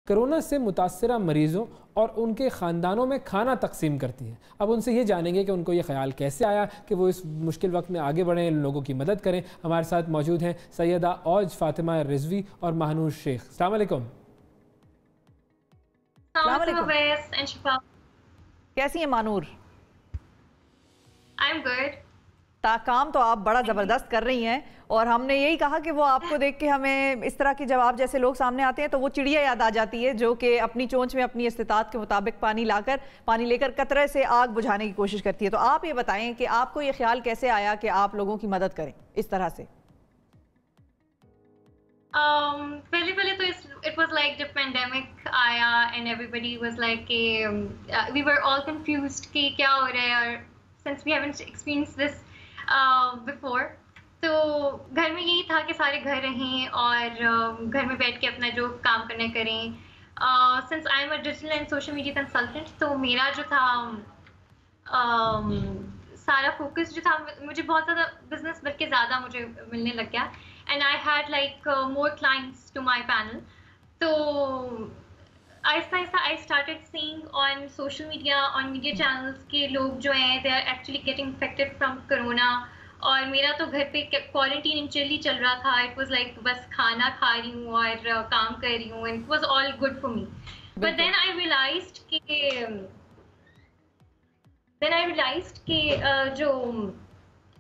Corona से मुतासरा मरीज़ों और उनके ख़ानदानों में खाना तकसीम करती हैं। अब उनसे ये जानेंगे कि उनको ये ख्याल कैसे आया कि वो इस मुश्किल वक्त में आगे बढ़ें, लोगों की मदद करें। हमारे साथ मौजूद हैं सैयदा औज फातिमा रिजवी और महानूर शेख। अस्सलाम वालेकुम। कैसी हैं मानूर? I am good. काम तो आप बड़ा ज़बरदस्त कर रही हैं और हमने यही कहा कि वो आपको देख के हमें इस तरह के जवाब जैसे लोग सामने आते हैं तो वो चिड़िया याद आ जाती है जो कि अपनी चोंच में अपनी इस्तिताअत के मुताबिक पानी लेकर कतरे से आग बुझाने की कोशिश करती है। तो आप ये बताएं कि आपको ये ख्याल कैसे आया कि आप लोगों की मदद करें इस तरह से? पहले तो it was like the pandemic आया and everybody was like we were all confused कि क्या हो रहा है, और since we haven't experienced this before, तो घर में यही था कि सारे घर रहें और घर में बैठ के अपना जो काम करना करें। Since I am a digital and social media consultant, तो मेरा जो था सारा फोकस जो था, मुझे बहुत ज़्यादा बिजनेस बल्कि ज़्यादा मुझे मिलने लग गया and I had like more clients to my panel. तो आहिस्ता I started seeing on social media, on media channels के लोग जो हैं they are actually getting affected from corona, और मेरा तो घर पे क्वारंटीन इंचली चल रहा था। It was like बस खाना खा रही हूँ और काम कर रही हूँ and it was all good for me. But then I realized कि जो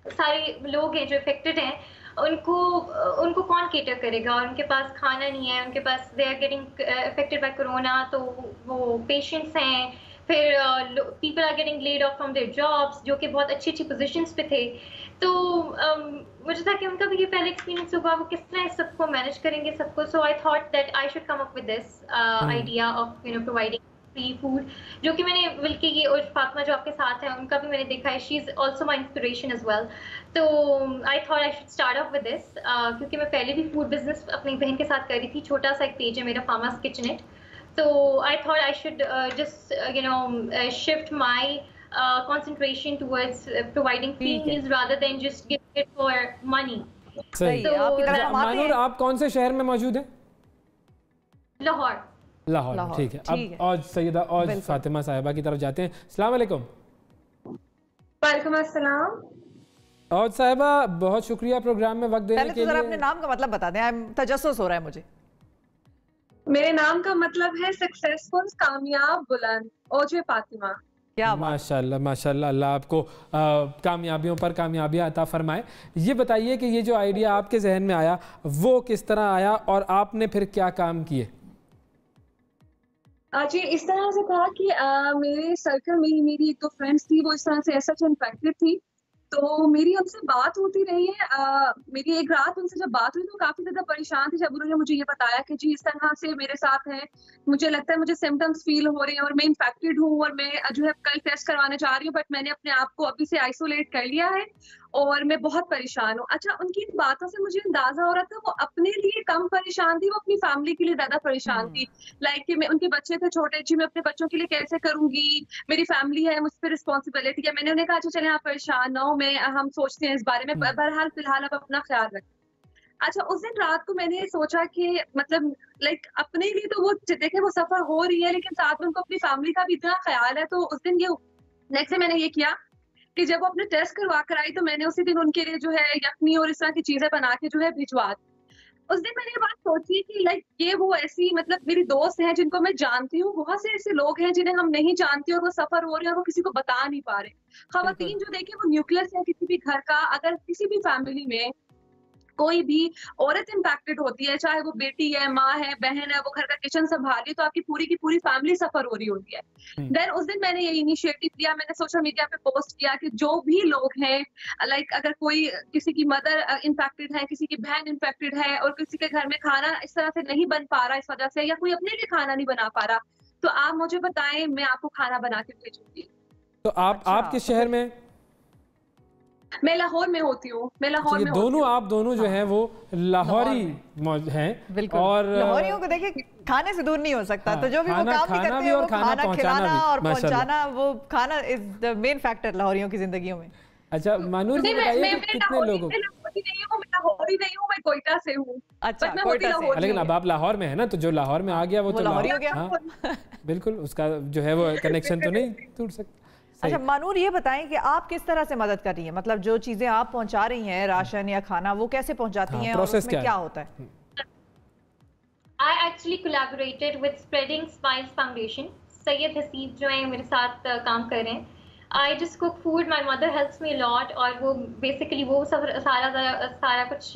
सारे लोग हैं जो affected हैं उनको कौन केटर करेगा, और उनके पास खाना नहीं है, उनके पास they are getting affected by corona, तो वो पेशेंट्स हैं, फिर people are getting laid off from their jobs जो कि बहुत अच्छी पोजीशंस पे थे। तो मुझे था कि उनका भी ये पहले एक्सपीरियंस होगा, वो किस तरह इस सबको मैनेज करेंगे सबको। So I thought that I should come up with this idea of providing free food, जो कि मैंने बल्कि ये और फातिमा जो आपके साथ है उनका भी मैंने देखा है, she is also my inspiration as well. तो I thought I should start off with this, क्योंकि मैं पहले भी फूड बिजनेस अपनी बहन के साथ कर रही थी। छोटा सा एक पेज है मेरा, फार्मास किचनेट। तो I thought I should just shift my concentration towards providing free meals rather than just giving it for money. सही। तो मानूर, आप कौन से शहर में मौजूद हैं? लाहौर। लाहौर, ठीक है। अब और सैयदा और फातिमा साहिबा की तरफ जाते हैं। अस्सलाम वालेकुम। वालेकुम अस्सलाम। और साहिबा, बहुत शुक्रिया प्रोग्राम में वक्त देने के लिए। पहले तो जरा अपने नाम का मतलब बता दें, तजस्सुस हो रहा है मुझे। मेरे नाम का मतलब है सक्सेसफुल, कामयाब, बुलंद, औज फातिमा। माशाल्लाह माशाल्लाह, अल्लाह आपको कामयाबियों पर कामयाबियाँ अता फरमाए। ये बताइए कि ये जो आइडिया आपके जहन में आया वो किस तरह आया और आपने फिर क्या काम किए? जी, इस तरह से था कि मेरे सर्कल में ही मेरी एक दो फ्रेंड्स थी, वो इस तरह से ऐसा इन्फेक्टेड थी, तो मेरी उनसे बात होती रही है। मेरी एक रात उनसे जब बात हुई तो काफी ज्यादा परेशान थी, जब उन्होंने मुझे ये बताया कि जी इस तरह से मेरे साथ है, मुझे लगता है मुझे सिम्टम्स फील हो रहे हैं और मैं इन्फेक्टेड हूँ और मैं जो है कल टेस्ट करवाने जा रही हूँ, बट मैंने अपने आप को अभी से आइसोलेट कर लिया है और मैं बहुत परेशान हूँ। अच्छा, उनकी इन बातों से मुझे अंदाजा हो रहा था वो अपने लिए कम परेशान थी, वो अपनी फैमिली के लिए ज्यादा परेशान थी। लाइक कि मैं, उनके बच्चे थे छोटे, जी मैं अपने बच्चों के लिए कैसे करूंगी, मेरी फैमिली है, मुझ पर रिस्पॉन्सिबिलिटी है। मैंने उन्हें कहा अच्छा चले आप परेशान ना हो, हम सोचते हैं इस बारे में, बहरहाल फिलहाल आप अपना ख्याल रखें। अच्छा, उस दिन रात को मैंने सोचा कि मतलब लाइक अपने लिए तो वो देखे वो सफर हो रही है, लेकिन साथ में उनको अपनी फैमिली का भी इतना ख्याल है। तो उस दिन ये नेक्स्ट डे मैंने ये किया कि जब वो अपने टेस्ट करवा कर आई तो मैंने उसी दिन उनके लिए जो है यखनी और इस तरह की चीजें बना के जो है भिजवा दी। उस दिन मैंने ये बात सोची कि लाइक ये वो ऐसी मतलब मेरी दोस्त हैं जिनको मैं जानती हूँ, बहुत से ऐसे लोग हैं जिन्हें हम नहीं जानते और वो सफर हो रहे हैं और वो किसी को बता नहीं पा रहे। खवातीन जो देखिए वो न्यूक्लियस है किसी भी घर का, अगर किसी भी फैमिली में कोई भी औरत इम्पैक्टेड होती है, चाहे वो बेटी है, माँ है, बहन है, वो घर का किचन संभाल रही है, तो आपकी पूरी की पूरी फैमिली सफर हो रही होती है। देन उस दिन मैंने ये इनिशिएटिव लिया, मैंने सोशल मीडिया पे पोस्ट किया कि जो भी लोग हैं लाइक अगर कोई किसी की मदर इन्फेक्टेड है, किसी की बहन इन्फेक्टेड है और किसी के घर में खाना इस तरह से नहीं बन पा रहा इस वजह से, या कोई अपने लिए खाना नहीं बना पा रहा, तो आप मुझे बताएं, मैं आपको खाना बना के भेजूंगी। तो आप किस शहर में? मैं लाहौर में होती हूँ। मैं लाहौर में दोनों आप दोनों जो हैं वो लाहौरी हैं, और लाहौरियों को देखिए खाने से दूर नहीं हो सकता। तो जो भी वो काम भी करते हैं वो खाना खिलाना और पहुंचाना, वो खाना इज द मेन फैक्टर लाहौरियों की जिंदगियों में। अच्छा मानूर जी, बताइए कितने लोगों? वो मैं लाहौरी नहीं हूँ, मैं कोयटा से हूँ। अच्छा, मैं कोयटा से। लाहौर लेकिन अब आप लाहौर में है ना, तो जो लाहौर में आ गया वो तो लाहौरी हो गया। हाँ बिल्कुल, उसका जो है वो कनेक्शन तो नहीं टूट सकता। अच्छा मानूर, ये बताएं कि आप किस तरह से मदद कर रही हैं, मतलब जो चीजें आप पहुंचा रही हैं, राशन या खाना, वो कैसे पहुंचाती हैं और उसमें क्या होता है? I actually collaborated with Spreading Smiles Foundation. Syed Haseeb जो है मेरे साथ काम कर रहे हैं। I just cook food. My mother helps me a lot. और वो basically वो सब सारा कुछ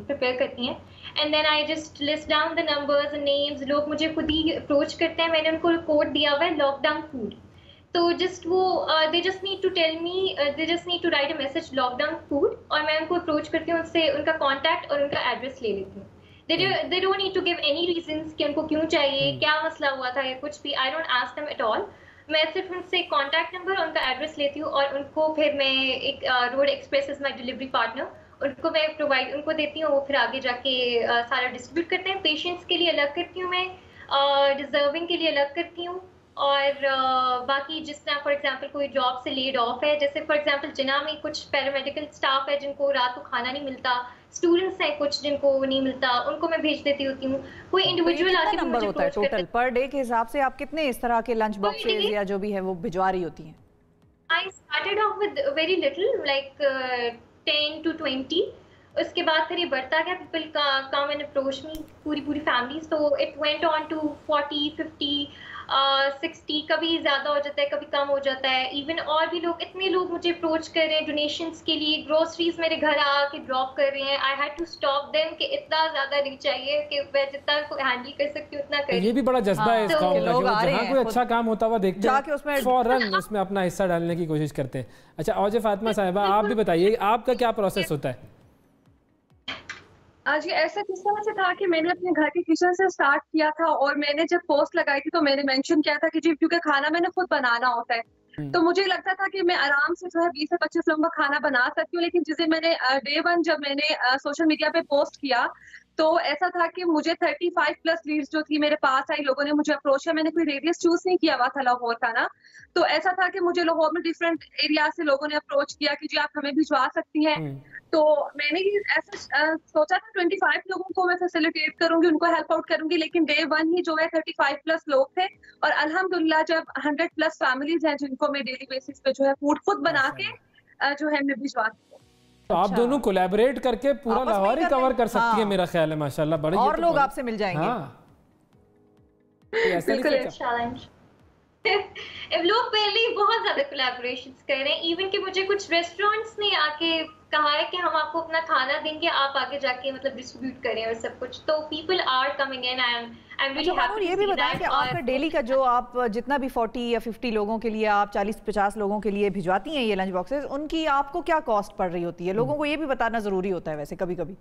prepare करती हैं। And then I just list down the numbers and names. लोग मुझे खुद ही approach करते हैं। मैंने उनको कोड दिया हुआ है lockdown food. तो just वो they just need to tell me, they just need to write a message lockdown food और मैं उनको approach करती हूँ, उनसे उनका contact और उनका address ले लेती हूँ। They don't need to give any reasons कि उनको क्यों चाहिए, क्या मसला हुआ था या कुछ भी। I don't ask them at all. मैं सिर्फ उनसे कॉन्टैक्ट नंबर और उनका एड्रेस लेती हूँ और उनको फिर मैं एक road express is my delivery partner, उनको मैं प्रोवाइड उनको देती हूँ, वो फिर आगे जाके सारा डिस्ट्रीब्यूट करते हैं। पेशेंट्स के लिए अलग करती हूँ मैं, डिजर्विंग के लिए अलग करती हूँ और बाकी जिस तरह फॉर एग्जांपल कोई जॉब से लेड ऑफ है, जैसे फॉर एग्जांपल जिना में कुछ पैरामेडिकल स्टाफ है जिनको रात को खाना नहीं मिलता, स्टूडेंट्स हैं कुछ जिनको नहीं मिलता, उनको मैं भेज देती होती हूँ। कोई इंडिविजुअल आके नंबर होता है टोटल पर डे के हिसाब से, आप कितने इस तरह के लंच बॉक्सेस या जो भी है वो भिजवा रही होती हैं? I started off with very little, like 10 to 20. उसके बाद फिर ये बढ़ता गया, people come and approach me, पूरी family, so it went on to 40, 50, 60, कभी ज़्यादा हो जाता है, कभी कम हो जाता है। इवन और भी लोग, इतने लोग मुझे अप्रोच कर रहे हैं डोनेशंस के लिए, ग्रोसरीज मेरे घर आके ड्रॉप कर रहे हैं। I had to stop them कि इतना ज़्यादा नहीं चाहिए, कि मैं जितना हैंडल कर सकती हूँ उतना कर। ये भी बड़ा जज्बा है इस काम का, लोग आ रहे जहाँ हैं कोई अच्छा काम होता हुआ देखते जाके हैं उसमें फौरन उसमें अपना हिस्सा डालने की कोशिश करते हैं। अच्छा औजे फातिमा साहिबा, आप भी बताइए आपका क्या प्रोसेस होता है? आज ये ऐसा किस तरह से था कि मैंने अपने घर के किचन से स्टार्ट किया था और मैंने जब पोस्ट लगाई थी तो मैंने मेंशन किया था कि जी क्योंकि खाना मैंने खुद बनाना होता है, तो मुझे लगता था कि मैं आराम से जो है 20 से 25 लोगों का खाना बना सकती हूँ। लेकिन जिसे मैंने डे 1 जब मैंने सोशल मीडिया पे पोस्ट किया तो ऐसा था कि मुझे 35 प्लस लीड्स जो थी मेरे पास आई, लोगों ने मुझे अप्रोच किया। मैंने कोई रेडियस चूज नहीं किया हुआ था लाहौर का ना, तो ऐसा था कि मुझे लाहौर में डिफरेंट एरिया से लोगों ने अप्रोच किया कि जी आप हमें भिजवा सकती हैं। तो मैंने ये ऐसा सोचा था 25 लोगों को मैं फैसिलिटेट करूंगी, उनको हेल्प आउट करूंगी। लेकिन डे 1 ही जो है 35 प्लस लोग थे और अल्हम्दुलिल्लाह जब 100 प्लस फैमिलीज हैं जिनको मैं डेली बेसिस पे जो है फूड खुद बना के जो है मैं भिजवाती हूँ। तो आप दोनों कोलैबोरेट करके पूरा लाहौर ही कवर कर सकती है मेरा ख्याल है, माशाल्लाह। बड़ी और लोग आपसे मिल जाएंगे। लोग पहले ही बहुत ज्यादा कोलैबोरेशंस कर रहे हैं, इवन कि मुझे कुछ रेस्टोरेंट्स ने आके कहा है कि हम आपको अपना खाना देंगे, आप आगे जाके मतलब डिस्ट्रीब्यूट करें और सब कुछ। तो people are coming in. I am really happy. ये भी बताएं कि आपका डेली का जो आप जितना भी 40 या 50 लोगों के लिए आप 40-50 लोगों के लिए भिजवाती हैं ये लंच बॉक्सेस, उनकी आपको क्या कॉस्ट पड़ रही होती है? लोगों को ये भी बताना जरूरी होता है वैसे कभी कभी।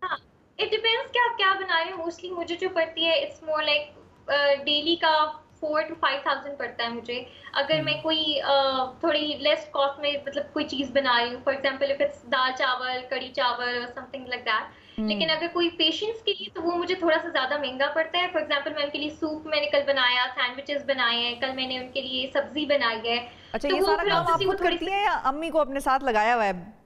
हाँ, इट डिपेंड्स कि आप क्या बना रहे हो। मोस्टली मुझे जो पड़ती है इट्स मोर लाइक डेली का 4 to 5,000 पड़ता है मुझे। अगर मैं कोई थोड़ी लेस कॉस्ट में मतलब कोई चीज बना रही हूँ, फॉर एग्जांपल इफ इट्स दाल चावल, कड़ी चावल और समथिंग लाइक दैट। लेकिन अगर कोई पेशेंट्स के लिए तो वो मुझे थोड़ा सा ज्यादा महंगा पड़ता है। फॉर एग्जांपल मैं उनके लिए सूप मैंने कल बनाया, सैंडविचेस बनाए हैं, कल मैंने उनके लिए सब्जी बनाई है। अच्छा, ये सारा काम आप खुद करती हैं या अम्मी को अपने साथ लगाया हुआ है?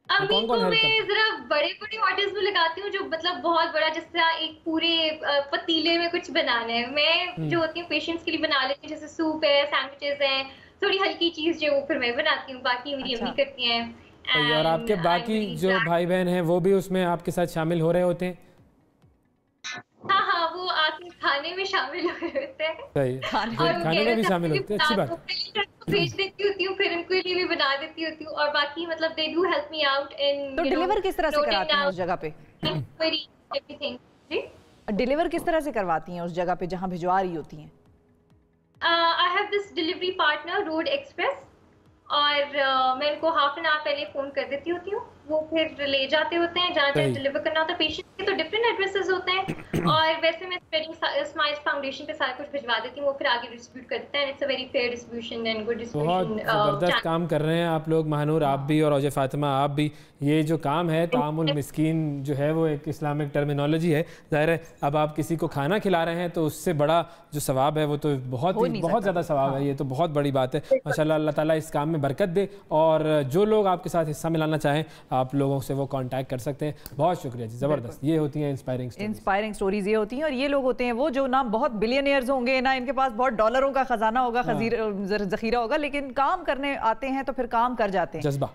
अम्मी को मैं जरा बड़े ऑर्डर्स में लगाती हूँ, जो मतलब बहुत बड़ा, जिस तरह एक पूरे पतीले में कुछ बनाना है। मैं जो होती हूँ पेशेंट्स के लिए बना लेती हूँ, जैसे सूप है, सैंडविचेस हैं, थोड़ी हल्की चीज जो वो फिर मैं बनाती हूँ, बाकी मेरी अम्मी करती हैं। और आपके बाकी जो भाई बहन हैं वो भी उसमें आपके साथ शामिल हो रहे होते हैं? हाँ, वो आके खाने में शामिल हो रहे होते हैं। सही, खाने में भी शामिल होते हैं, अच्छी बात। भेज देती होती हूँ, फिर उनके लिए भी बना देती होती हूँ और बाकी मतलब they do help me out in. तो डिलीवर किस तरह से कराती हैं उस जगह पे? डिलीवर किस तरह से करवाती हैं उस जगह पे जहाँ भिजवा रही होती हैं? I have this delivery partner road express और मैं उनको हाफ एन आवर पहले फोन कर देती होती हूँ, वो फिर ले जाते होते हैं जहाँ जहाँ डिलीवर करना होता है। पेशेंट के तो डिफरेंट एड्रेसेस होते हैं और वैसे मैं स्प्रेडिंग स्माइल्स फाउंडेशन पे सारा कुछ भिजवा देती हूँ, वो फिर आगे डिस्ट्रीब्यूट करते हैं। It's a very fair distribution and good distribution. बहुत जबरदस्त काम कर रहे हैं आप लोग, महानूर आप भी और औजे फातिमा आप भी। ये जो काम है तामुल मिस्कीन जो है वो एक इस्लामिक टर्मिनोलॉजी है। ज़ाहिर है अब आप किसी को खाना खिला रहे हैं तो उससे बड़ा जो सवाब है वो तो बहुत ज़्यादा सवाब है। ये तो बहुत बड़ी बात है माशाल्लाह। अल्लाह ताला इस काम में बरकत दे और जो लोग आपके साथ हिस्सा मिलाना चाहें आप लोगों से वो कांटेक्ट कर सकते हैं। बहुत शुक्रिया जी, ज़बरदस्त। ये होती हैं इंस्पायरिंग स्टोरीज ये होती हैं, और ये लोग होते हैं वो जो ना बहुत बिलियनियर्स होंगे, ना इनके पास बहुत डॉलरों का खजाना होगा, जखीरा होगा, लेकिन काम करने आते हैं तो फिर काम कर जाते हैं। जज्बा।